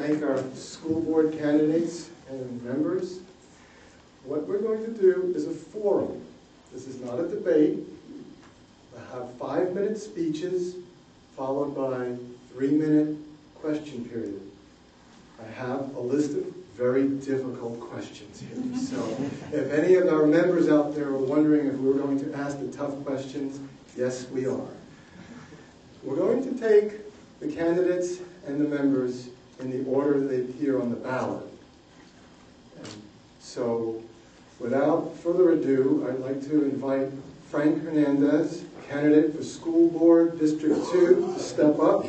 thank our school board candidates and members. What we're going to do is a forum. This is not a debate. We'll have 5-minute speeches followed by 3-minute question period. I have a list of very difficult questions here. So if any of our members out there are wondering if we're going to ask the tough questions, yes, we are. We're going to take the candidates and the members in the order they appear on the ballot. And so without further ado, I'd like to invite Frank Hernandez, candidate for School Board District 2, to step up.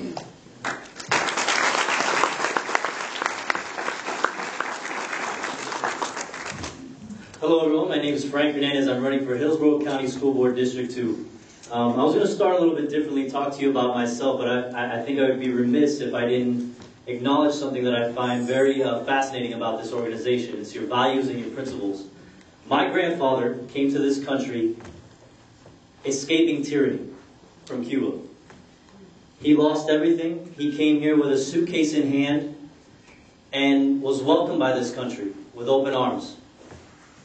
Hello everyone, my name is Frank Hernandez. I'm running for Hillsborough County School Board District 2. I was going to start a little bit differently, talk to you about myself, but I think I would be remiss if I didn't acknowledge something that I find very fascinating about this organization. It's your values and your principles. My grandfather came to this country escaping tyranny from Cuba. He lost everything. He came here with a suitcase in hand and was welcomed by this country with open arms.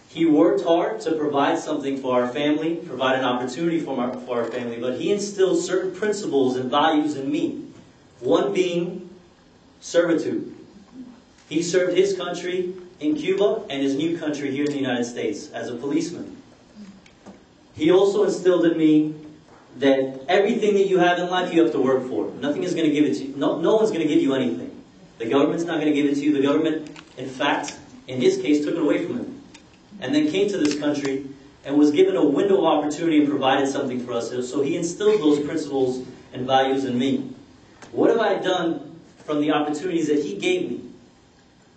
He worked hard to provide something for our family, provide an opportunity for our family, but he instilled certain principles and values in me. One being servitude. He served his country in Cuba and his new country here in the United States as a policeman. He also instilled in me that everything that you have in life you have to work for. Nothing is going to give it to you. No one's going to give you anything. The government's not going to give it to you. The government, in fact, in his case, took it away from him. And then came to this country and was given a window of opportunity and provided something for us. So he instilled those principles and values in me. What have I done from the opportunities that he gave me?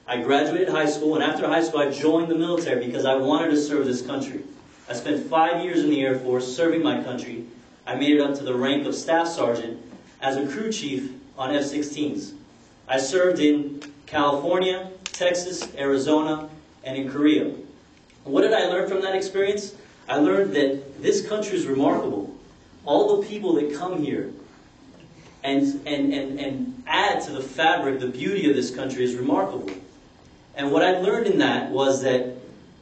I graduated high school, and after high school I joined the military because I wanted to serve this country. I spent 5 years in the Air Force serving my country. I made it up to the rank of Staff Sergeant as a crew chief on F-16s. I served in California, Texas, Arizona, and in Korea. What did I learn from that experience? I learned that this country is remarkable. All the people that come here and add to the fabric, the beauty of this country is remarkable. And what I learned in that was that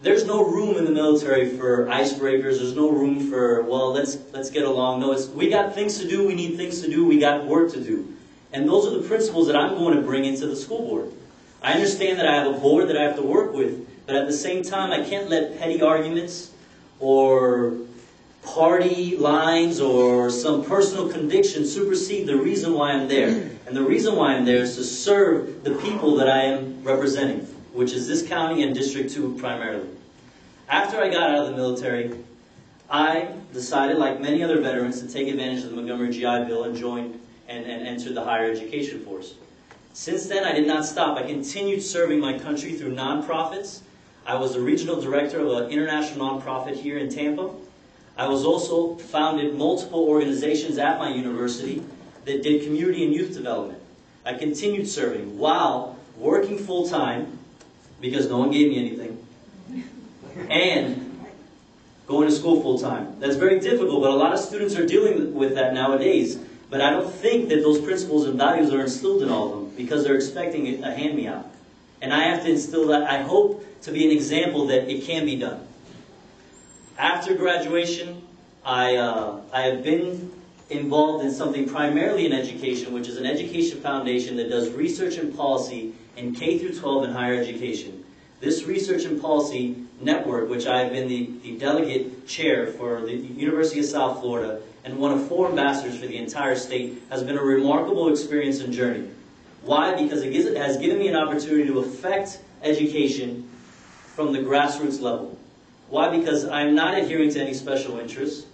there's no room in the military for icebreakers. There's no room for, well, let's get along. No, we got things to do. We need things to do. We got work to do. And those are the principles that I'm going to bring into the school board. I understand that I have a board that I have to work with, but at the same time, I can't let petty arguments or party lines or some personal conviction supersede the reason why I'm there. And the reason why I'm there is to serve the people that I am representing, which is this county and District 2 primarily. After I got out of the military, I decided, like many other veterans, to take advantage of the Montgomery GI Bill and joined and entered the higher education force. Since then, I did not stop. I continued serving my country through nonprofits. I was the regional director of an international nonprofit here in Tampa. I was also founded multiple organizations at my university that did community and youth development. I continued serving while working full-time, because no one gave me anything, and going to school full-time. That's very difficult, but a lot of students are dealing with that nowadays. But I don't think that those principles and values are instilled in all of them, because they're expecting a hand-me-out. And I have to instill that. I hope to be an example that it can be done. After graduation, I have been involved in something primarily in education, which is an education foundation that does research and policy in K through 12 and higher education. This research and policy network, which I have been the delegate chair for the University of South Florida and one of 4 ambassadors for the entire state, has been a remarkable experience and journey. Why? Because it has given me an opportunity to affect education from the grassroots level. Why? Because I'm not adhering to any special interests.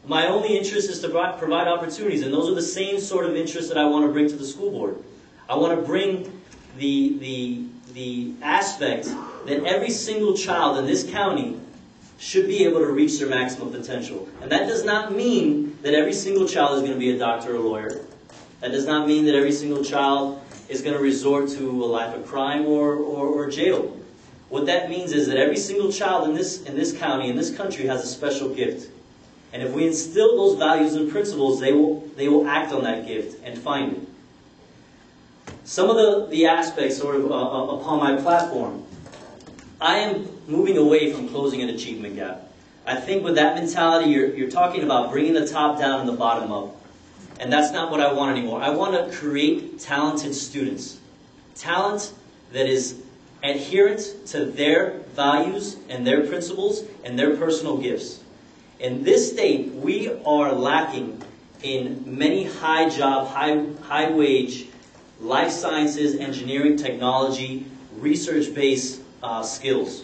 My only interest is to provide opportunities, and those are the same sort of interests that I want to bring to the school board. I want to bring the aspect that every single child in this county should be able to reach their maximum potential. And that does not mean that every single child is going to be a doctor or a lawyer. That does not mean that every single child is going to resort to a life of crime or jail. What that means is that every single child in this county, in this country, has a special gift. And if we instill those values and principles, they will act on that gift and find it. Some of the aspects sort of upon my platform, I am moving away from closing an achievement gap. I think with that mentality, you're talking about bringing the top down and the bottom up. And that's not what I want anymore. I want to create talented students. Talent that is adherent to their values and their principles and their personal gifts. In this state, we are lacking in many high job, high wage, life sciences, engineering, technology, research-based skills.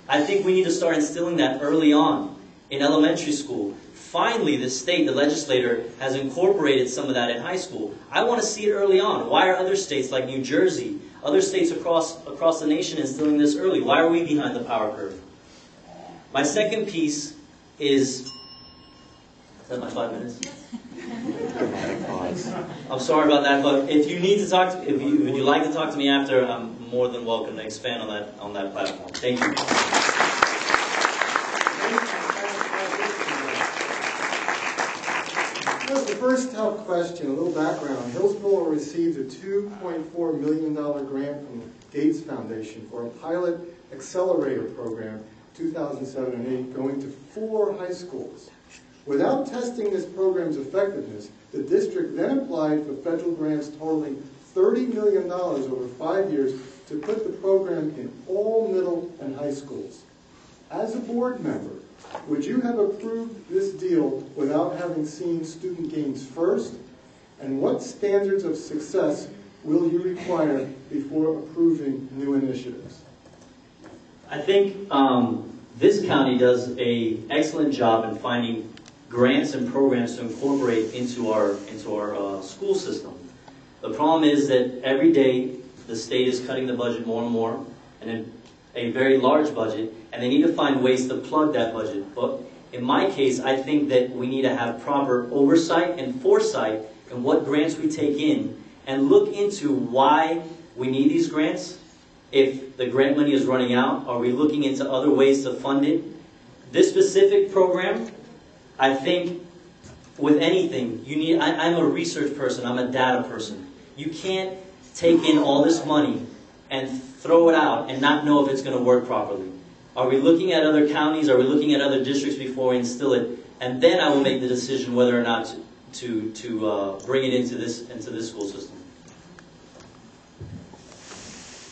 I think we need to start instilling that early on in elementary school. Finally, the state, the legislator, has incorporated some of that in high school. I want to see it early on. Why are other states like New Jersey, other states across the nation instilling this early? Why are we behind the power curve? My second piece is that my 5 minutes? I'm sorry about that, but if you need to talk to, if you'd like to talk to me after, I'm more than welcome to expand on that platform. Thank you. The first tough question, a little background. Hillsborough received a $2.4 million grant from the Gates Foundation for a pilot accelerator program, 2007 and 8, going to 4 high schools. Without testing this program's effectiveness, the district then applied for federal grants totaling $30 million over 5 years to put the program in all middle and high schools. As a board member, would you have approved this deal without having seen student gains first? And what standards of success will you require before approving new initiatives? I think this county does an excellent job in finding grants and programs to incorporate into our school system. The problem is that every day the state is cutting the budget more and more, and a very large budget, and they need to find ways to plug that budget. But in my case, I think that we need to have proper oversight and foresight in what grants we take in, and look into why we need these grants. If the grant money is running out, are we looking into other ways to fund it? This specific program, I think with anything, you need, I'm a research person, I'm a data person. You can't take in all this money and throw it out and not know if it's going to work properly. Are we looking at other counties? Are we looking at other districts before we instill it? And then I will make the decision whether or not to bring it into this school system.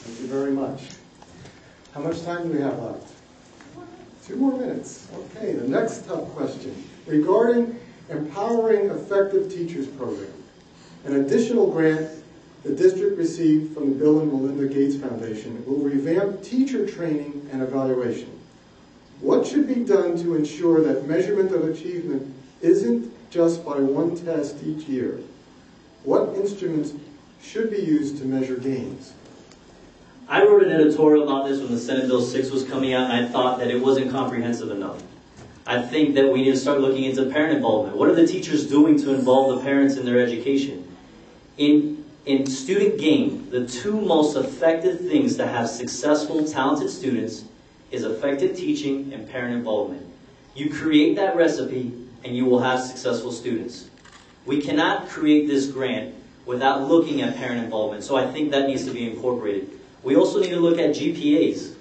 Thank you very much. How much time do we have left? 2 more minutes. Okay, the next tough question. Regarding Empowering Effective Teachers Program, an additional grant the district received from the Bill and Melinda Gates Foundation will revamp teacher training and evaluation. What should be done to ensure that measurement of achievement isn't just by one test each year? What instruments should be used to measure gains? I wrote an editorial about this when the Senate Bill 6 was coming out, and I thought that it wasn't comprehensive enough. I think that we need to start looking into parent involvement. What are the teachers doing to involve the parents in their education? In student gain, the 2 most effective things to have successful, talented students is effective teaching and parent involvement. You create that recipe, and you will have successful students. We cannot create this grant without looking at parent involvement, so I think that needs to be incorporated. We also need to look at GPAs.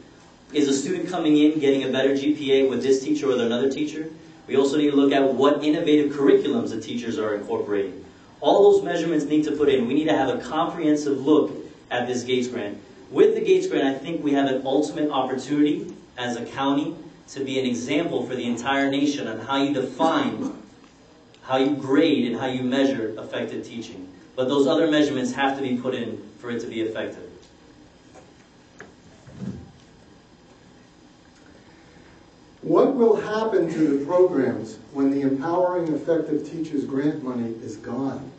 Is a student coming in getting a better GPA with this teacher or with another teacher? We also need to look at what innovative curriculums the teachers are incorporating. All those measurements need to put in. We need to have a comprehensive look at this Gates grant. With the Gates grant, I think we have an ultimate opportunity as a county to be an example for the entire nation on how you define, how you grade, and how you measure effective teaching. But those other measurements have to be put in for it to be effective. What will happen to the programs when the Empowering Effective Teachers grant money is gone?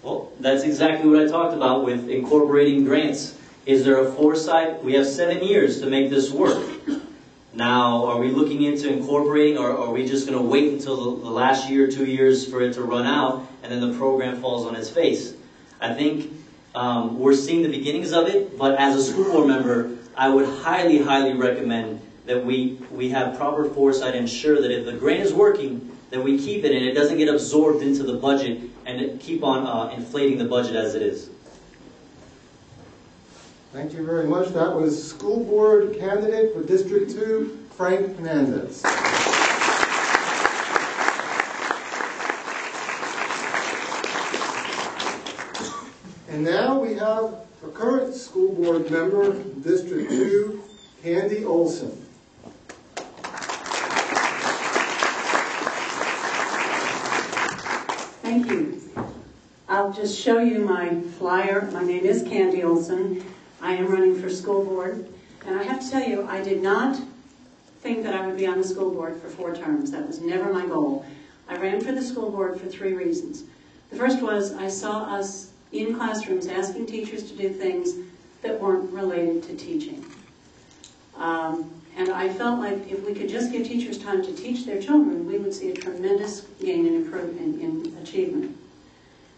Well, that's exactly what I talked about with incorporating grants. Is there a foresight? We have 7 years to make this work. Now, are we looking into incorporating, or are we just going to wait until the last year, 2 years for it to run out, and then the program falls on its face? I think we're seeing the beginnings of it, but as a school board member, I would highly, highly recommend that we have proper foresight and ensure that if the grant is working, that we keep it and it doesn't get absorbed into the budget and keep on inflating the budget as it is. Thank you very much. That was school board candidate for District 2, Frank Hernandez. And now we have a current school board member, District 2, Candy Olson. Thank you. I'll just show you my flyer. My name is Candy Olson. I am running for school board. And I have to tell you, I did not think that I would be on the school board for 4 terms. That was never my goal. I ran for the school board for 3 reasons. The first was I saw us in classrooms asking teachers to do things that weren't related to teaching. And I felt like if we could just give teachers time to teach their children, we would see a tremendous gain and improvement in achievement.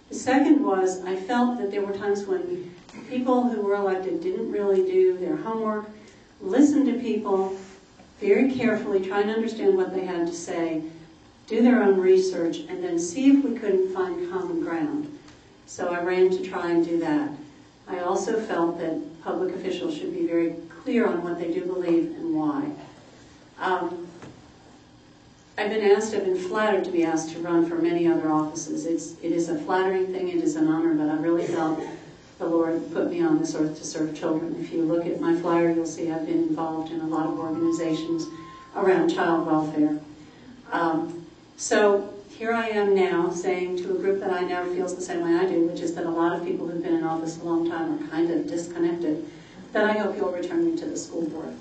The second was I felt that there were times when people who were elected didn't really do their homework, listen to people very carefully, try and understand what they had to say, do their own research, and then see if we couldn't find common ground. So I ran to try and do that. I also felt that public officials should be very clear on what they do believe and why. I've been flattered to be asked to run for many other offices. It is a flattering thing, it is an honor, but I really felt the Lord put me on this earth to serve children. If you look at my flyer, you'll see I've been involved in a lot of organizations around child welfare. So here I am now saying to a group that I know feels the same way I do, which is that a lot of people who've been in office a long time are kind of disconnected, that I hope you'll return me to the school board.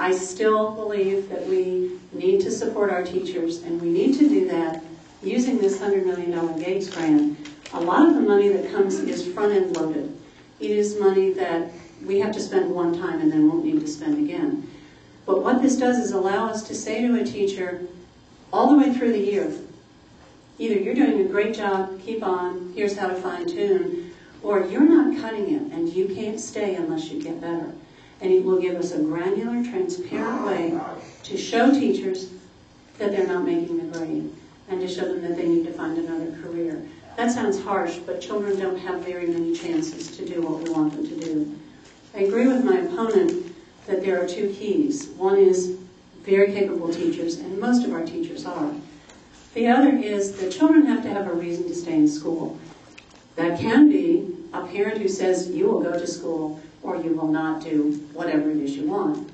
I still believe that we need to support our teachers, and we need to do that using this $100 million Gates grant. A lot of the money that comes is front-end loaded. It is money that we have to spend one time and then won't need to spend again. But what this does is allow us to say to a teacher all the way through the year, either you're doing a great job, keep on, here's how to fine-tune, or you're not cutting it and you can't stay unless you get better. And it will give us a granular, transparent way to show teachers that they're not making the grade and to show them that they need to find another career. That sounds harsh, but children don't have very many chances to do what we want them to do. I agree with my opponent that there are 2 keys. One is very capable teachers, and most of our teachers are. The other is that children have to have a reason to stay in school. That can be a parent who says you will go to school or you will not do whatever it is you want.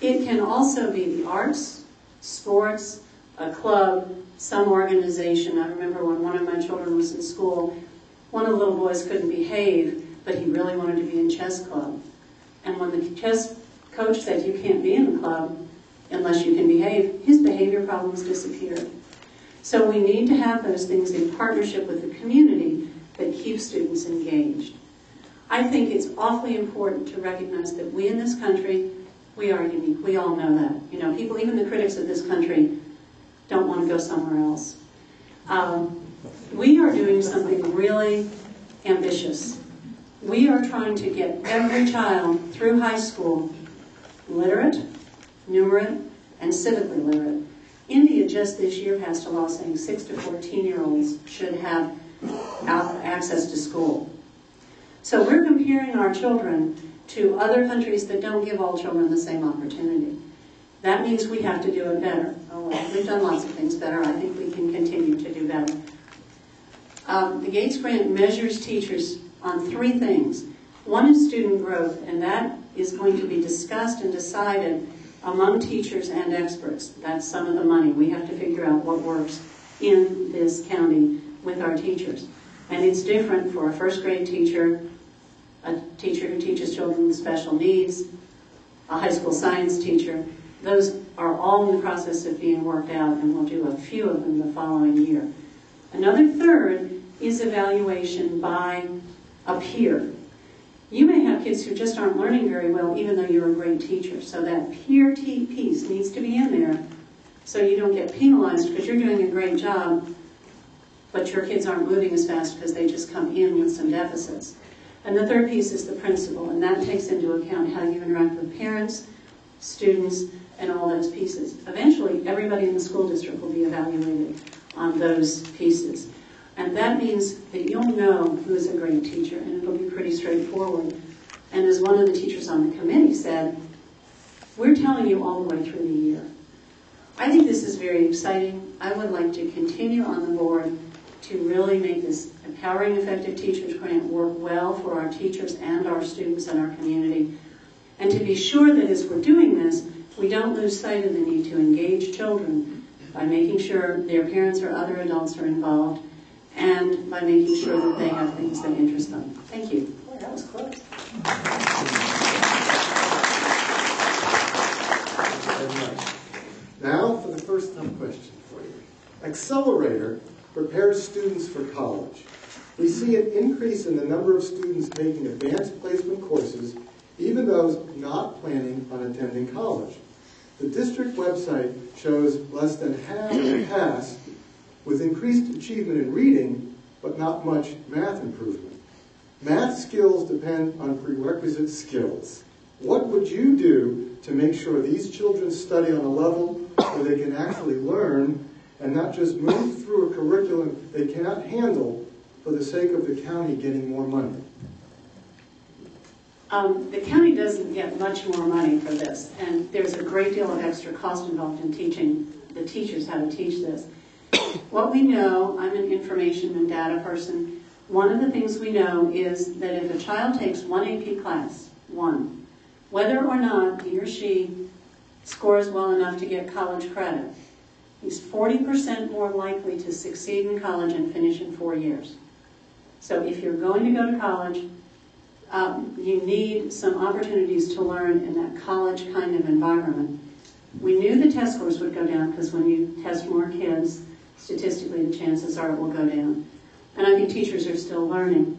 It can also be the arts, sports, a club, some organization. I remember when one of my children was in school, one of the little boys couldn't behave, but he really wanted to be in chess club. And when the chess coach said you can't be in the club unless you can behave, his behavior problems disappeared. So we need to have those things in partnership with the community that keep students engaged. I think it's awfully important to recognize that we in this country, we are unique. We all know that. You know, people, even the critics of this country, don't want to go somewhere else. We are doing something really ambitious. We are trying to get every child through high school literate, numerate, and civically literate. India just this year passed a law saying 6 to 14-year-olds should have access to school. So we're comparing our children to other countries that don't give all children the same opportunity. That means we have to do it better. Oh, well, we've done lots of things better. I think we can continue to do better. The Gates Grant measures teachers on 3 things. One is student growth, and that is going to be discussed and decided among teachers and experts. That's some of the money. We have to figure out what works in this county with our teachers. And it's different for a first grade teacher, a teacher who teaches children with special needs, a high school science teacher. Those are all in the process of being worked out, and we'll do a few of them the following year. Another third is evaluation by a peer. You may have kids who just aren't learning very well, even though you're a great teacher. So that peer piece needs to be in there so you don't get penalized because you're doing a great job, but your kids aren't moving as fast because they just come in with some deficits. And the third piece is the principal, and that takes into account how you interact with parents, students, and all those pieces. Eventually, everybody in the school district will be evaluated on those pieces. And that means that you'll know who is a great teacher, and it'll be pretty straightforward. And as one of the teachers on the committee said, we're telling you all the way through the year. I think this is very exciting. I would like to continue on the board to really make this Empowering Effective Teachers grant work well for our teachers and our students and our community. And to be sure that as we're doing this, we don't lose sight of the need to engage children by making sure their parents or other adults are involved and by making sure that they have things that interest them. Thank you. Boy, that was close. Now for the first tough question for you. Accelerator prepares students for college. We see an increase in the number of students taking advanced placement courses, even those not planning on attending college. The district website shows less than half pass with increased achievement in reading, but not much math improvement. Math skills depend on prerequisite skills. What would you do to make sure these children study on a level where they can actually learn and not just move through a curriculum they cannot handle for the sake of the county getting more money? The county doesn't get much more money for this, and there's a great deal of extra cost involved in teaching the teachers how to teach this. What we know, I'm an information and data person, one of the things we know is that if a child takes one AP class, whether or not he or she scores well enough to get college credit, he's 40% more likely to succeed in college and finish in 4 years. So if you're going to go to college, you need some opportunities to learn in that college kind of environment. We knew the test scores would go down because when you test more kids, statistically the chances are it will go down. And I think teachers are still learning.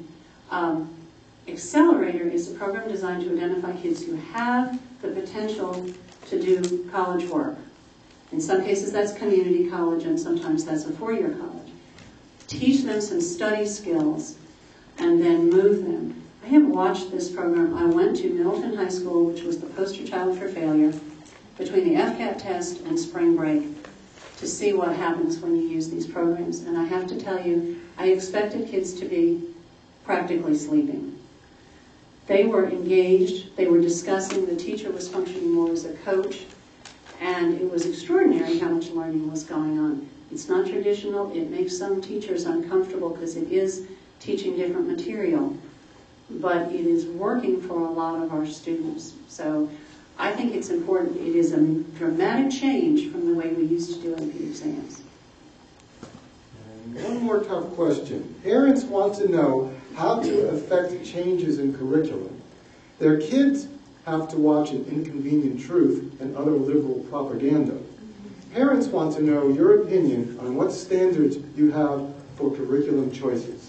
Accelerator is a program designed to identify kids who have the potential to do college work. In some cases that's community college and sometimes that's a 4-year college. Teach them some study skills and then move them. I have watched this program. I went to Middleton High School, which was the poster child for failure, between the FCAT test and spring break to see what happens when you use these programs. And I have to tell you, I expected kids to be practically sleeping. They were engaged, they were discussing, the teacher was functioning more as a coach, and it was extraordinary how much learning was going on. It's not traditional, it makes some teachers uncomfortable because it is teaching different material, but it is working for a lot of our students. So I think it's important. It is a dramatic change from the way we used to do AP exams. And one more tough question. Parents want to know how to affect changes in curriculum. Their kids have to watch An Inconvenient Truth and other liberal propaganda. Parents want to know your opinion on what standards you have for curriculum choices.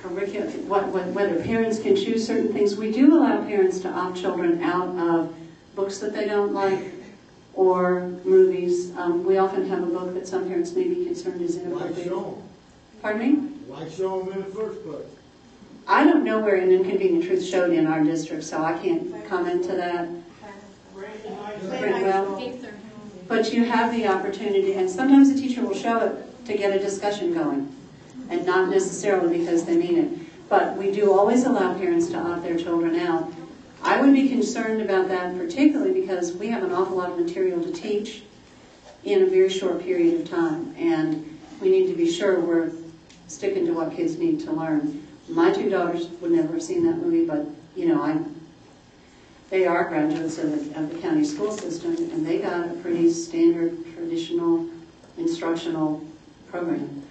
Whether parents can choose certain things. We do allow parents to opt children out of books that they don't like or movies. We often have a book that some parents may be concerned is inappropriate. Why show them? Pardon me? Why show them in the first place? I don't know where An Inconvenient Truth showed in our district, so I can't comment to that. Well, but you have the opportunity, and sometimes a teacher will show it to get a discussion going, and not necessarily because they mean it. But we do always allow parents to opt their children out. I would be concerned about that particularly because we have an awful lot of material to teach in a very short period of time, and we need to be sure we're sticking to what kids need to learn. My 2 daughters would never have seen that movie, but you know, they are graduates of the county school system, and they got a pretty standard, traditional, instructional program.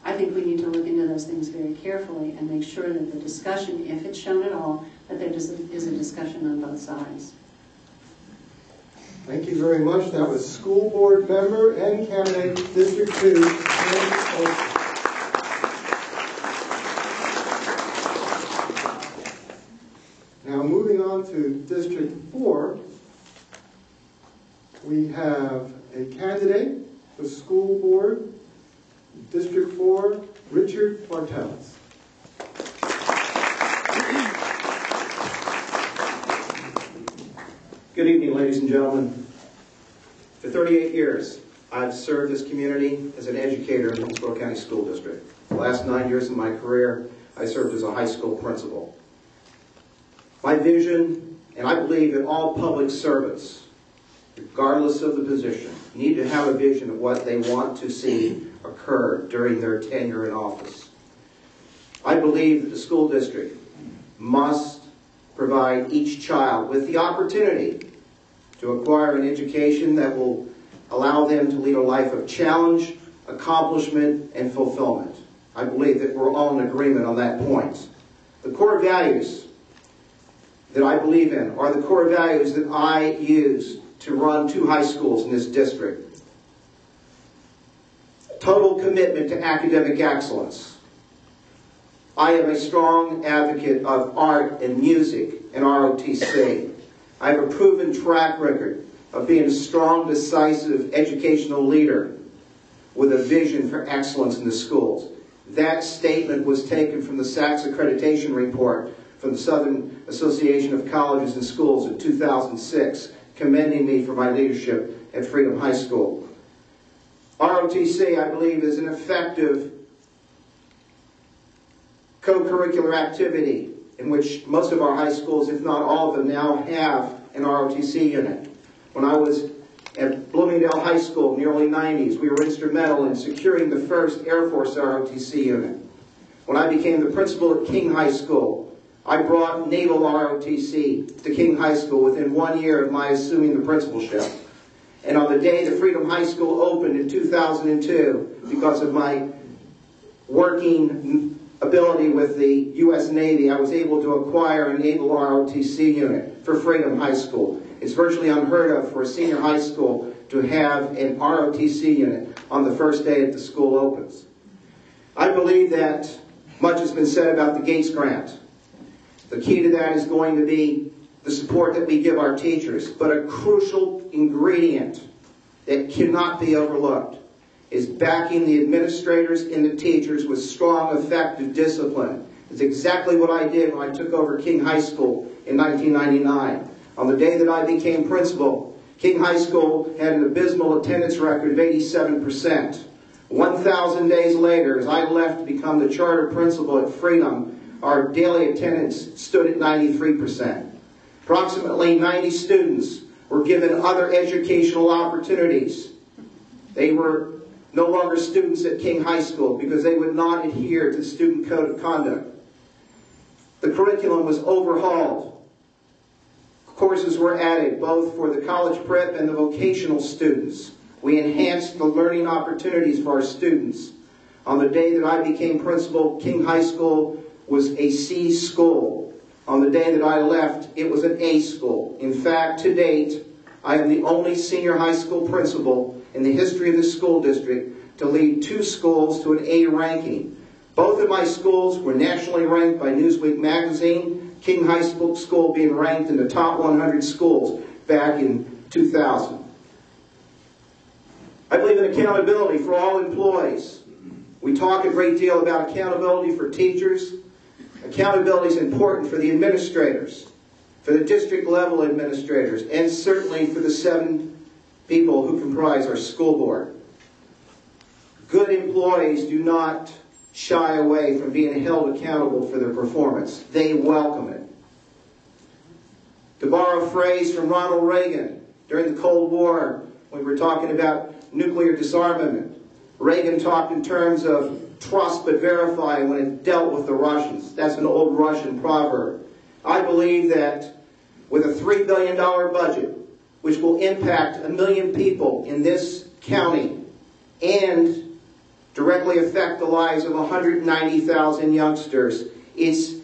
I think we need to look into those things very carefully and make sure that the discussion, if it's shown at all, that there is a discussion on both sides. Thank you very much. That was school board member and candidate District 2. Now moving on to District 4, we have a candidate for school board, District 4, Richard Bartels. Good evening, ladies and gentlemen. For 38 years, I've served this community as an educator in the Hillsborough County School District. The last 9 years of my career, I served as a high school principal. My vision, and I believe that all public servants, regardless of the position, need to have a vision of what they want to see occur during their tenure in office. I believe that the school district must provide each child with the opportunity to acquire an education that will allow them to lead a life of challenge, accomplishment, and fulfillment. I believe that we're all in agreement on that point. The core values that I believe in are the core values that I use to run 2 high schools in this district. Total commitment to academic excellence. I am a strong advocate of art and music and ROTC. I have a proven track record of being a strong, decisive educational leader with a vision for excellence in the schools. That statement was taken from the SACS accreditation report from the Southern Association of Colleges and Schools in 2006, commending me for my leadership at Freedom High School. ROTC, I believe, is an effective co-curricular activity in which most of our high schools, if not all of them, now have an ROTC unit. When I was at Bloomingdale High School in the early 90s, we were instrumental in securing the first Air Force ROTC unit. When I became the principal at King High School, I brought Naval ROTC to King High School within 1 year of my assuming the principalship. And on the day the Freedom High School opened in 2002, because of my working ability with the U.S. Navy, I was able to acquire a Naval ROTC unit for Freedom High School. It's virtually unheard of for a senior high school to have an ROTC unit on the first day that the school opens. I believe that much has been said about the Gates Grant. The key to that is going to be the support that we give our teachers, but a crucial ingredient that cannot be overlooked is backing the administrators and the teachers with strong, effective discipline. It's exactly what I did when I took over King High School in 1999. On the day that I became principal, King High School had an abysmal attendance record of 87%. 1,000 days later, as I left to become the charter principal at Freedom, our daily attendance stood at 93%. Approximately 90 students were given other educational opportunities. They were no longer students at King High School because they would not adhere to the student code of conduct. The curriculum was overhauled. Courses were added both for the college prep and the vocational students. We enhanced the learning opportunities for our students. On the day that I became principal, King High School was a C school. On the day that I left, it was an A school. In fact, to date, I am the only senior high school principal in the history of the school district to lead 2 schools to an A ranking. Both of my schools were nationally ranked by Newsweek magazine, King High School being ranked in the top 100 schools back in 2000. I believe in accountability for all employees. We talk a great deal about accountability for teachers. Accountability is important for the administrators, for the district level administrators, and certainly for the 7 people who comprise our school board. Good employees do not shy away from being held accountable for their performance. They welcome it. To borrow a phrase from Ronald Reagan during the Cold War, when we were talking about nuclear disarmament, Reagan talked in terms of trust but verify when it dealt with the Russians. That's an old Russian proverb. I believe that with a $3 billion budget, which will impact 1 million people in this county and directly affect the lives of 190,000 youngsters, it's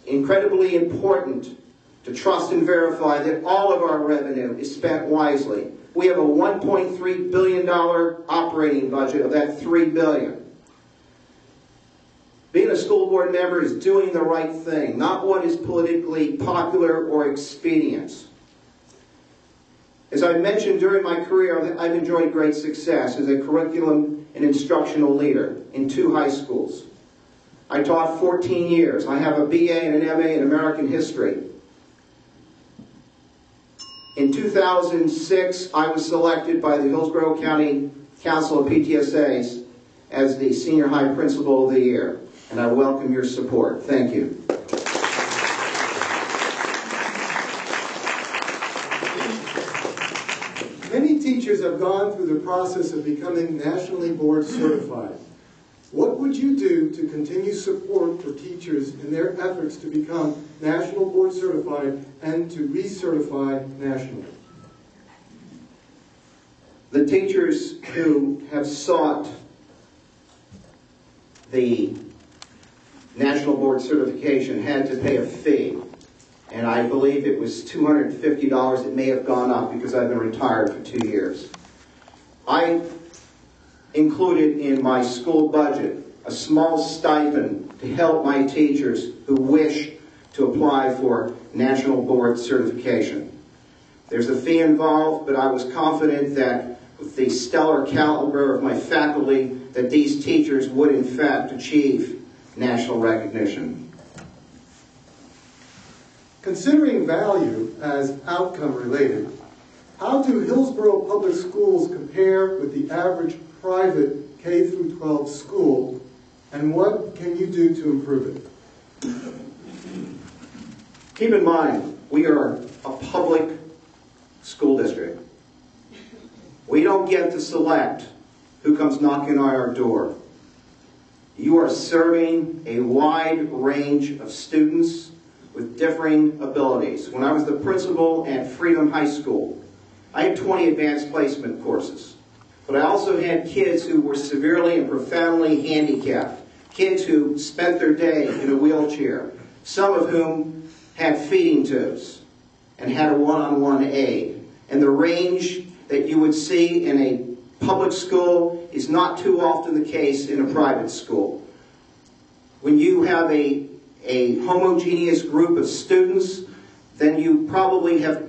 incredibly important to trust and verify that all of our revenue is spent wisely. We have a $1.3 billion operating budget of that $3 billion. Being a school board member is doing the right thing, not what is politically popular or expedient. As I mentioned during my career, I've enjoyed great success as a curriculum and instructional leader in 2 high schools. I taught 14 years. I have a BA and an MA in American history. In 2006, I was selected by the Hillsborough County Council of PTSAs as the Senior High Principal of the Year, and I welcome your support. Thank you. Many teachers have gone through the process of becoming nationally board certified. What would you do to continue support for teachers in their efforts to become national board certified and to recertify nationally? The teachers who have sought the National Board Certification had to pay a fee, and I believe it was $250. It may have gone up because I've been retired for 2 years. I included in my school budget a small stipend to help my teachers who wish to apply for National Board Certification. There's a fee involved, but I was confident that with the stellar caliber of my faculty, that these teachers would in fact achieve national recognition. Considering value as outcome related, how do Hillsborough Public Schools compare with the average private K-12 school, and what can you do to improve it? Keep in mind, we are a public school district. We don't get to select who comes knocking on our door. You are serving a wide range of students with differing abilities. When I was the principal at Freedom High School, I had 20 advanced placement courses. But I also had kids who were severely and profoundly handicapped, kids who spent their day in a wheelchair, some of whom had feeding tubes and had a one-on-one aid. And the range that you would see in a public school is not too often the case in a private school. When you have a homogeneous group of students, then you probably have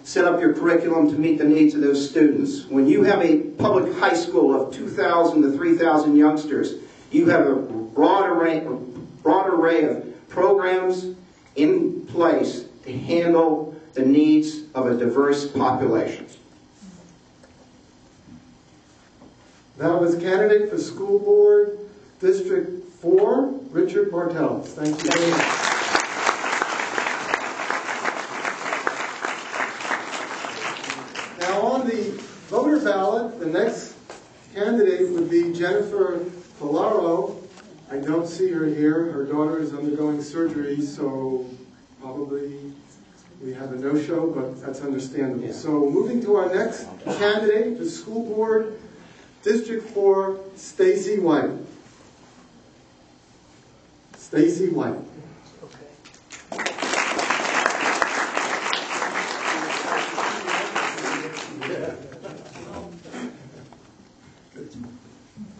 set up your curriculum to meet the needs of those students. When you have a public high school of 2,000 to 3,000 youngsters, you have a broad array of programs in place to handle the needs of a diverse population. Now, as candidate for School Board District 4, Richard Martellus. Thank you very much. Now, on the voter ballot, the next candidate would be Jennifer Polaro. I don't see her here. Her daughter is undergoing surgery, so probably we have a no-show, but that's understandable. Yeah. So moving to our next candidate, the School Board District 4, Stacy White. Stacy White.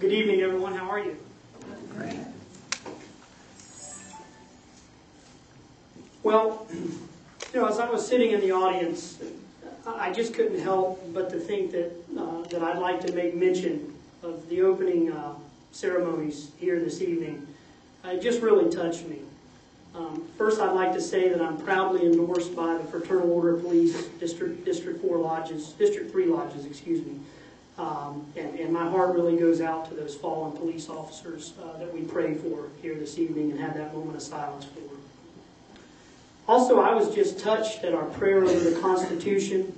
Good evening, everyone. How are you? Great. Well, as I was sitting in the audience, I just couldn't help but to think that I'd like to make mention of the opening ceremonies here this evening. It just really touched me. First, I'd like to say that I'm proudly endorsed by the Fraternal Order of Police District 3 lodges, excuse me. And my heart really goes out to those fallen police officers that we pray for here this evening and have that moment of silence for. Also, I was just touched at our prayer over the Constitution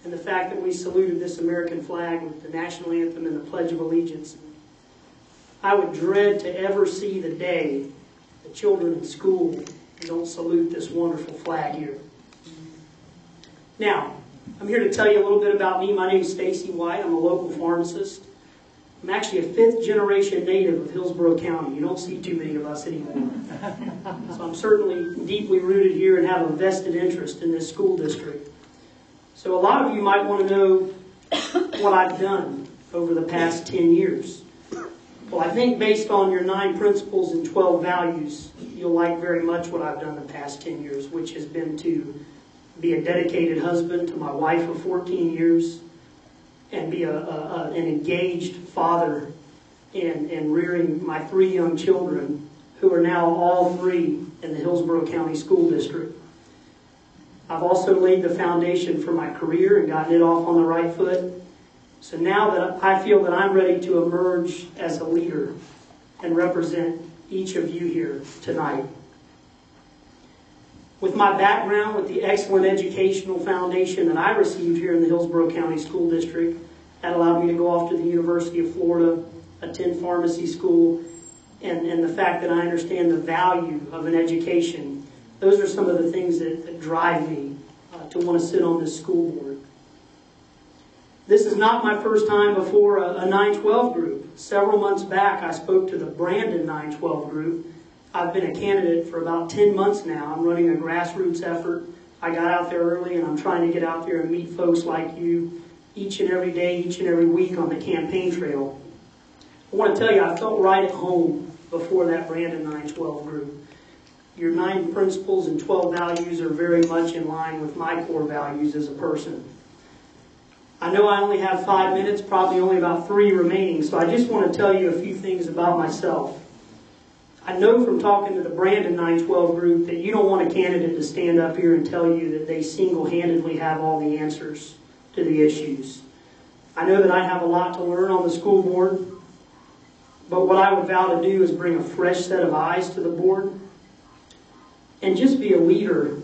and the fact that we saluted this American flag with the national anthem and the Pledge of Allegiance. I would dread to ever see the day the children in school don't salute this wonderful flag here. Now, I'm here to tell you a little bit about me. My name is Stacy White. I'm a local pharmacist. I'm actually a fifth-generation native of Hillsborough County. You don't see too many of us anymore. So I'm certainly deeply rooted here and have a vested interest in this school district. So a lot of you might want to know what I've done over the past 10 years. Well, I think based on your 9 principles and 12 values, you'll like very much what I've done the past 10 years, which has been to be a dedicated husband to my wife of 14 years, and be an engaged father in rearing my 3 young children, who are now all 3 in the Hillsborough County School District. I've also laid the foundation for my career and gotten it off on the right foot. So now that I feel that I'm ready to emerge as a leader and represent each of you here tonight. With my background with the excellent educational foundation that I received here in the Hillsborough County School District, that allowed me to go off to the University of Florida, attend pharmacy school, and the fact that I understand the value of an education, those are some of the things that drive me to want to sit on this school board. This is not my first time before a 912 group. Several months back, I spoke to the Brandon 912 group. I've been a candidate for about 10 months now. I'm running a grassroots effort. I got out there early, and I'm trying to get out there and meet folks like you each and every day, each and every week on the campaign trail. I want to tell you, I felt right at home before that Brandon 912 group. Your 9 principles and 12 values are very much in line with my core values as a person. I know I only have 5 minutes, probably only about 3 remaining, so I just want to tell you a few things about myself. I know from talking to the Brandon 912 group that you don't want a candidate to stand up here and tell you that they single-handedly have all the answers to the issues. I know that I have a lot to learn on the school board, but what I would vow to do is bring a fresh set of eyes to the board and just be a leader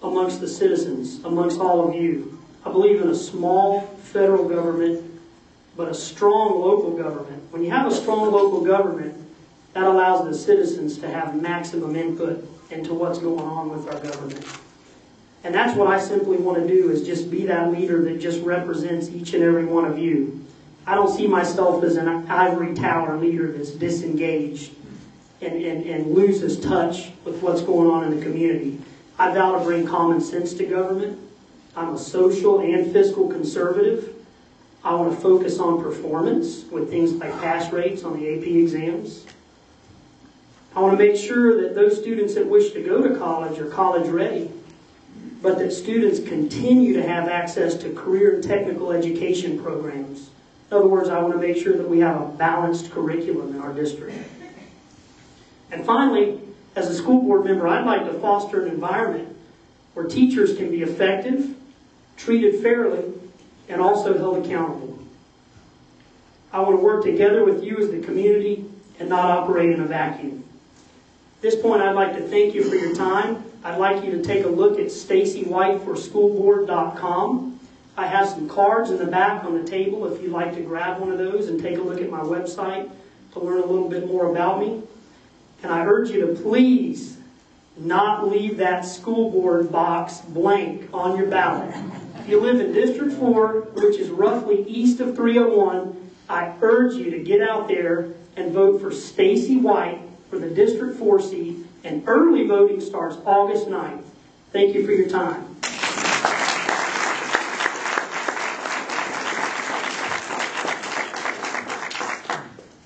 amongst the citizens, amongst all of you. I believe in a small federal government, but a strong local government. When you have a strong local government, that allows the citizens to have maximum input into what's going on with our government. And that's what I simply want to do, is just be that leader that just represents each and every one of you. I don't see myself as an ivory tower leader that's disengaged and loses touch with what's going on in the community. I vow to bring common sense to government. I'm a social and fiscal conservative. I want to focus on performance with things like pass rates on the AP exams. I want to make sure that those students that wish to go to college are college ready, but that students continue to have access to career and technical education programs. In other words, I want to make sure that we have a balanced curriculum in our district. And finally, as a school board member, I'd like to foster an environment where teachers can be effective, treated fairly, and also held accountable. I want to work together with you as the community and not operate in a vacuum. At this point, I'd like to thank you for your time. I'd like you to take a look at StacyWhiteForSchoolBoard.com. I have some cards in the back on the table if you'd like to grab one of those and take a look at my website to learn a little bit more about me. And I urge you to please not leave that school board box blank on your ballot. If you live in District 4, which is roughly east of 301, I urge you to get out there and vote for Stacy White for the District 4 seat, and early voting starts August 9th. Thank you for your time.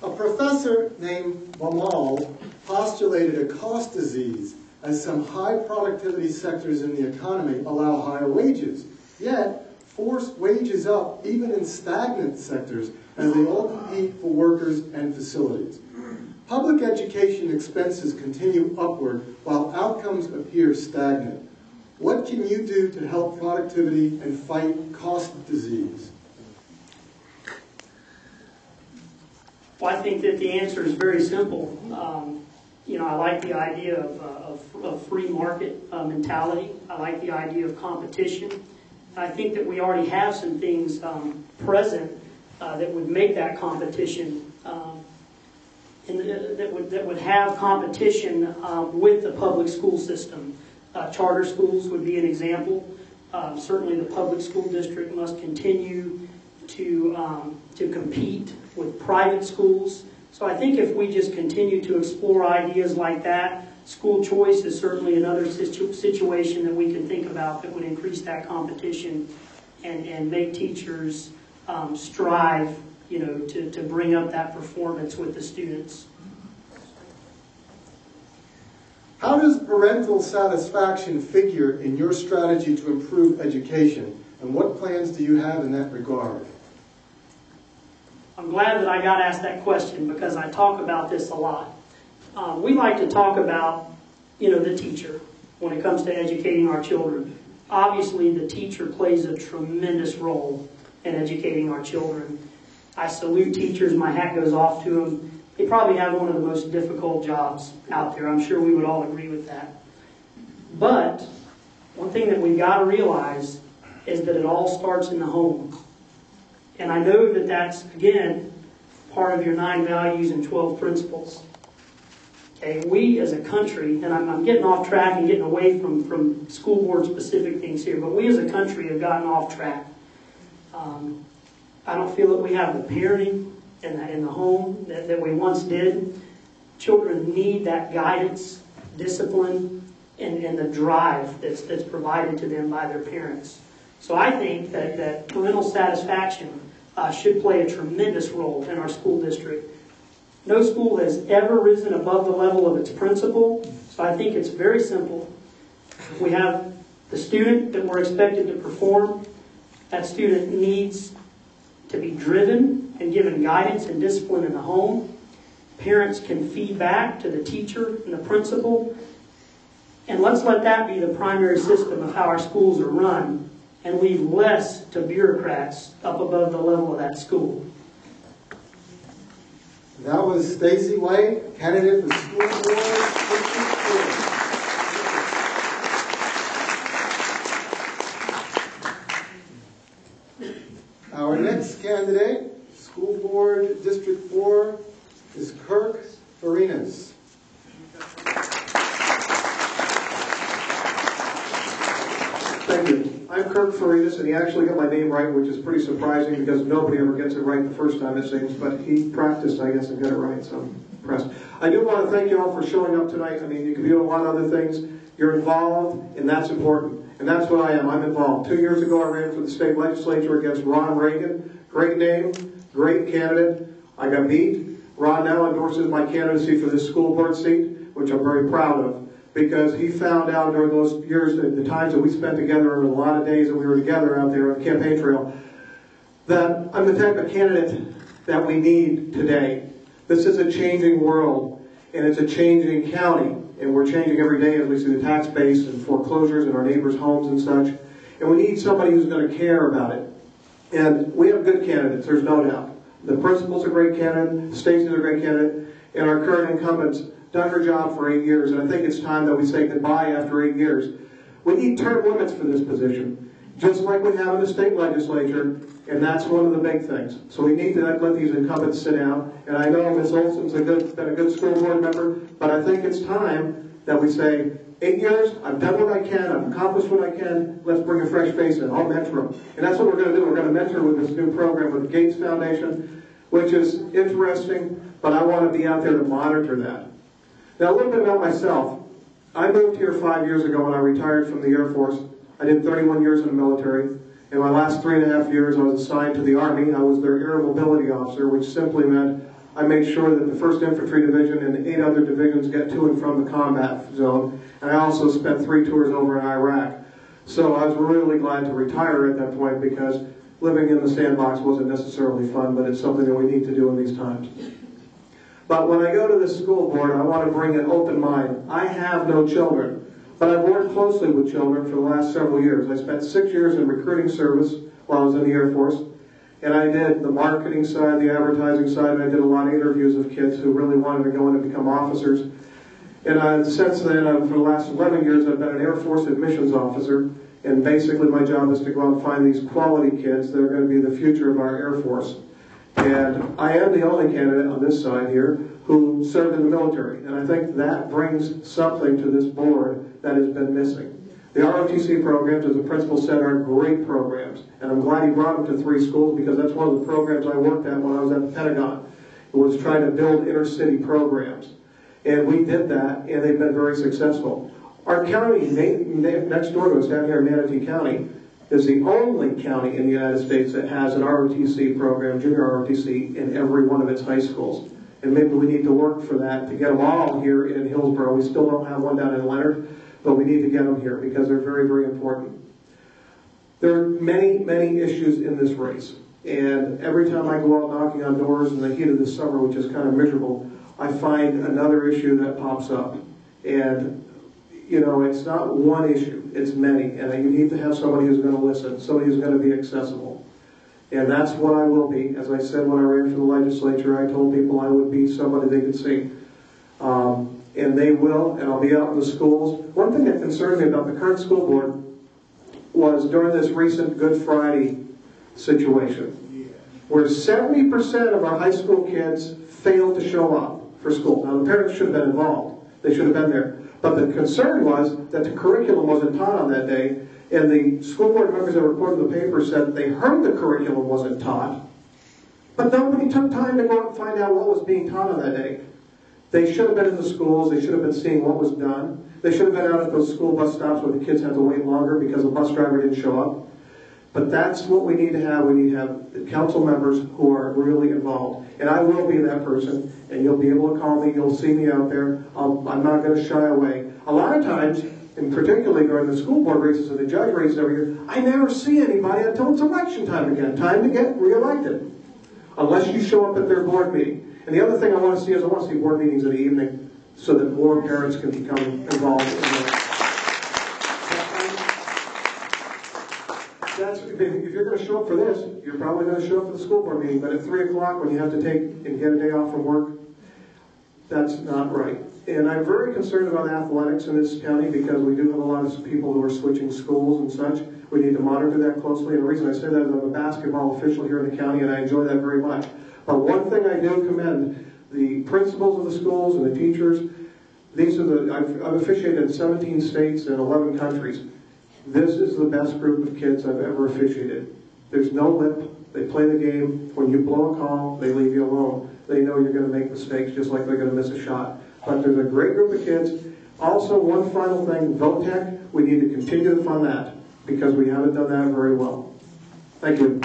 A professor named Bamal postulated a cost disease, as some high productivity sectors in the economy allow higher wages, yet force wages up even in stagnant sectors as they all compete for workers and facilities. Public education expenses continue upward while outcomes appear stagnant. What can you do to help productivity and fight cost disease? Well, I think that the answer is very simple. I like the idea of free market mentality. I like the idea of competition. I think that we already have some things present that would make that competition, that would have competition with the public school system. Charter schools would be an example. Certainly the public school district must continue to compete with private schools. So I think if we just continue to explore ideas like that, school choice is certainly another situation that we can think about that would increase that competition and make teachers strive, to bring up that performance with the students. How does parental satisfaction figure in your strategy to improve education, and what plans do you have in that regard? I'm glad that I got asked that question because I talk about this a lot. We like to talk about, the teacher when it comes to educating our children. Obviously, the teacher plays a tremendous role and educating our children. I salute teachers. My hat goes off to them. They probably have one of the most difficult jobs out there. I'm sure we would all agree with that. But one thing that we've got to realize is that it all starts in the home. And I know that that's, again, part of your 9 values and 12 principles. Okay, we as a country, and I'm getting off track and getting away from school board specific things here, but we as a country have gotten off track. I don't feel that we have the parenting in the home that we once did. Children need that guidance, discipline, and the drive that's provided to them by their parents. So I think that parental satisfaction should play a tremendous role in our school district. No school has ever risen above the level of its principal, so I think it's very simple. We have the student that we're expected to perform. That student needs to be driven and given guidance and discipline in the home. Parents can feed back to the teacher and the principal. And let's let that be the primary system of how our schools are run, and leave less to bureaucrats up above the level of that school. That was Stacy White, candidate for school board District 4. Our next candidate, school board District 4, is Kirk Farinas. Thank you. I'm Kirk Farinas, and he actually got my name right, which is pretty surprising because nobody ever gets it right the first time, it seems, but he practiced, I guess, and got it right, so I'm impressed. I do want to thank you all for showing up tonight. I mean, you could be doing a lot of other things. You're involved, and that's important. And that's what I am. I'm involved. 2 years ago, I ran for the state legislature against Ron Reagan. Great name, great candidate. I got beat. Ron now endorses my candidacy for this school board seat, which I'm very proud of, because he found out during those years, the times that we spent together, and a lot of days that we were together out there on the campaign trail, that I'm the type of candidate that we need today. This is a changing world, and it's a changing county, and we're changing every day as we see the tax base and foreclosures in our neighbors' homes and such, and we need somebody who's going to care about it. And we have good candidates, there's no doubt. The principal's a great candidate, Stacy's a great candidate, and our current incumbent's done her job for 8 years, and I think it's time that we say goodbye after 8 years. We need term limits for this position, just like we have in the state legislature, and that's one of the big things. So we need to let these incumbents sit down, and I know Ms. Olson's been a good school board member, but I think it's time that we say, 8 years, I've done what I can, I've accomplished what I can, let's bring a fresh face in, I'll mentor them. And that's what we're going to do. We're going to mentor with this new program with the Gates Foundation, which is interesting, but I want to be out there to monitor that. Now, a little bit about myself. I moved here 5 years ago when I retired from the Air Force. I did 31 years in the military. In my last 3.5 years, I was assigned to the Army. I was their air mobility officer, which simply meant I made sure that the 1st Infantry Division and 8 other divisions get to and from the combat zone. And I also spent 3 tours over in Iraq. So I was really glad to retire at that point because living in the sandbox wasn't necessarily fun, but it's something that we need to do in these times. But when I go to the school board, I want to bring an open mind. I have no children, but I've worked closely with children for the last several years. I spent 6 years in recruiting service while I was in the Air Force, and I did the marketing side, the advertising side, and I did a lot of interviews of kids who really wanted to go in and become officers. And since then, for the last 11 years, I've been an Air Force admissions officer, and basically my job is to go out and find these quality kids that are going to be the future of our Air Force. And I am the only candidate on this side here who served in the military. And I think that brings something to this board that has been missing. The ROTC programs, as the principal said, are great programs. And I'm glad he brought them to 3 schools because that's one of the programs I worked at when I was at the Pentagon. It was trying to build inner-city programs. And we did that, and they've been very successful. Our county, next door to us down here in Manatee County, is the only county in the United States that has an ROTC program, junior ROTC, in every one of its high schools. And maybe we need to work for that to get them all here in Hillsborough. We still don't have one down in Leonard, but we need to get them here because they're very, very important. There are many, many issues in this race. And every time I go out knocking on doors in the heat of the summer, which is kind of miserable, I find another issue that pops up. And you know, it's not one issue, it's many, and you need to have somebody who's going to listen, somebody who's going to be accessible. And that's what I will be. As I said when I ran for the legislature, I told people I would be somebody they could see. And they will, and I'll be out in the schools. One thing that concerned me about the current school board was during this recent Good Friday situation, where 70% of our high school kids failed to show up for school. Now, the parents should have been involved. They should have been there. But the concern was that the curriculum wasn't taught on that day, and the school board members that reported in the paper said they heard the curriculum wasn't taught, but nobody took time to go out and find out what was being taught on that day. They should have been in the schools. They should have been seeing what was done. They should have been out at those school bus stops where the kids had to wait longer because the bus driver didn't show up. But that's what we need to have. We need to have council members who are really involved. And I will be that person, and you'll be able to call me. You'll see me out there. I'm not going to shy away. A lot of times, and particularly during the school board races and the judge races every year, I never see anybody until it's election time again, time to get reelected, unless you show up at their board meeting. And the other thing I want to see is I want to see board meetings in the evening so that more parents can become involved in that. If you're going to show up for this, you're probably going to show up for the school board meeting, but at 3 o'clock when you have to take and get a day off from work, that's not right. And I'm very concerned about athletics in this county because we do have a lot of people who are switching schools and such. We need to monitor that closely. And the reason I say that is I'm a basketball official here in the county and I enjoy that very much. But one thing I do commend the principals of the schools and the teachers. I've officiated in 17 states and 11 countries. This is the best group of kids I've ever officiated. There's no lip. They play the game. When you blow a call, they leave you alone. They know you're going to make mistakes just like they're going to miss a shot. But there's a great group of kids. Also, one final thing, VOTEC, we need to continue to fund that because we haven't done that very well. Thank you.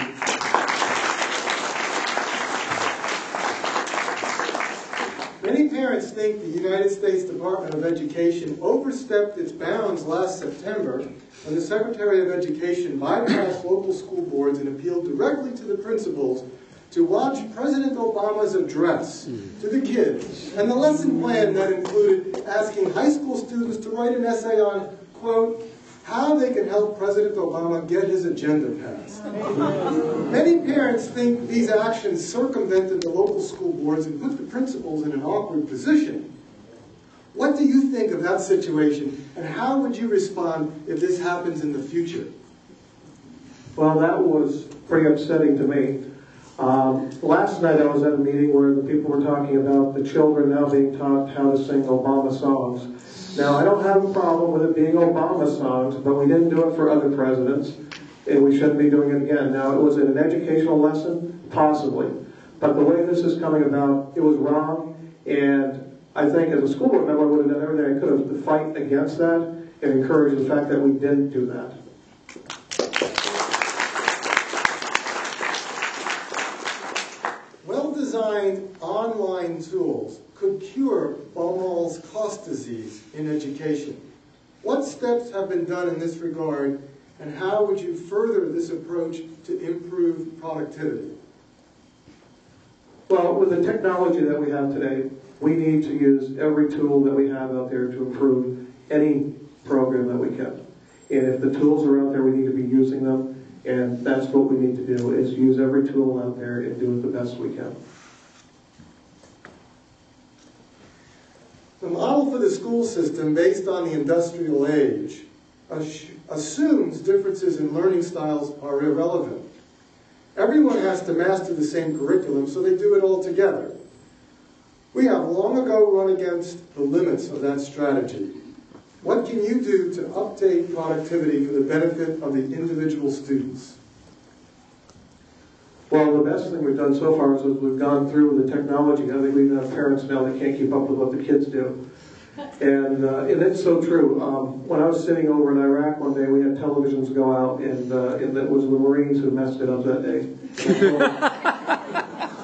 Many parents think the United States Department of Education overstepped its bounds last September when the Secretary of Education bypassed local school boards and appealed directly to the principals to watch President Obama's address to the kids and the lesson plan that included asking high school students to write an essay on, quote, how they can help President Obama get his agenda passed. Many parents think these actions circumvented the local school boards and put the principals in an awkward position. What do you think of that situation, and how would you respond if this happens in the future? Well, that was pretty upsetting to me. Last night I was at a meeting where the people were talking about the children now being taught how to sing Obama songs. Now, I don't have a problem with it being Obama songs, but we didn't do it for other presidents, and we shouldn't be doing it again. Now, was it an educational lesson? Possibly. But the way this is coming about, it was wrong, and I think as a school board member, I would have done everything I could have to fight against that and encourage the fact that we didn't do that. Well-designed online tools could cure Baumol's cost disease in education. What steps have been done in this regard, and how would you further this approach to improve productivity? Well, with the technology that we have today, we need to use every tool that we have out there to improve any program that we can. And if the tools are out there, we need to be using them, and that's what we need to do, is use every tool out there and do it the best we can. The model for the school system, based on the industrial age, assumes differences in learning styles are irrelevant. Everyone has to master the same curriculum, so they do it all together. We have long ago run against the limits of that strategy. What can you do to update productivity for the benefit of the individual students? Well, the best thing we've done so far is we've gone through the technology. I think we've got parents now that can't keep up with what the kids do. And it's so true. When I was sitting over in Iraq one day, we had televisions go out, and it was the Marines who messed it up that day.